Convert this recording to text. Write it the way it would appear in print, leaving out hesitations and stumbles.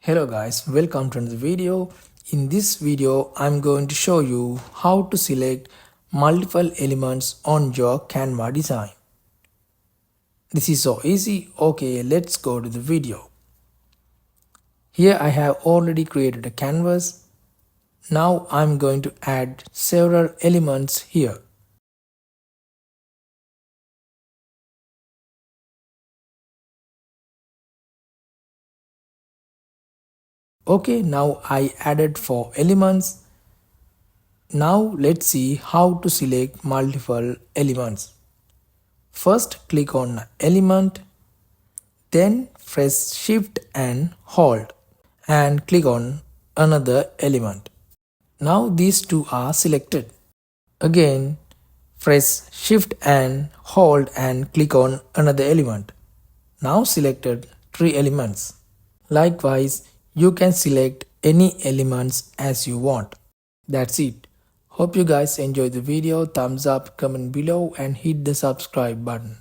Hello guys, welcome to another video. In this video, I'm going to show you how to select multiple elements on your Canva design. This is so easy. Okay, let's go to the video. Here I have already created a canvas. Now I'm going to add several elements here. Okay, now I added 4 elements. Now let's see how to select multiple elements. First click on element, then press shift and hold and click on another element. Now these two are selected. Again press shift and hold and click on another element. Now selected 3 elements. Likewise, you can select any elements as you want. That's it. Hope you guys enjoyed the video. Thumbs up, comment below and hit the subscribe button.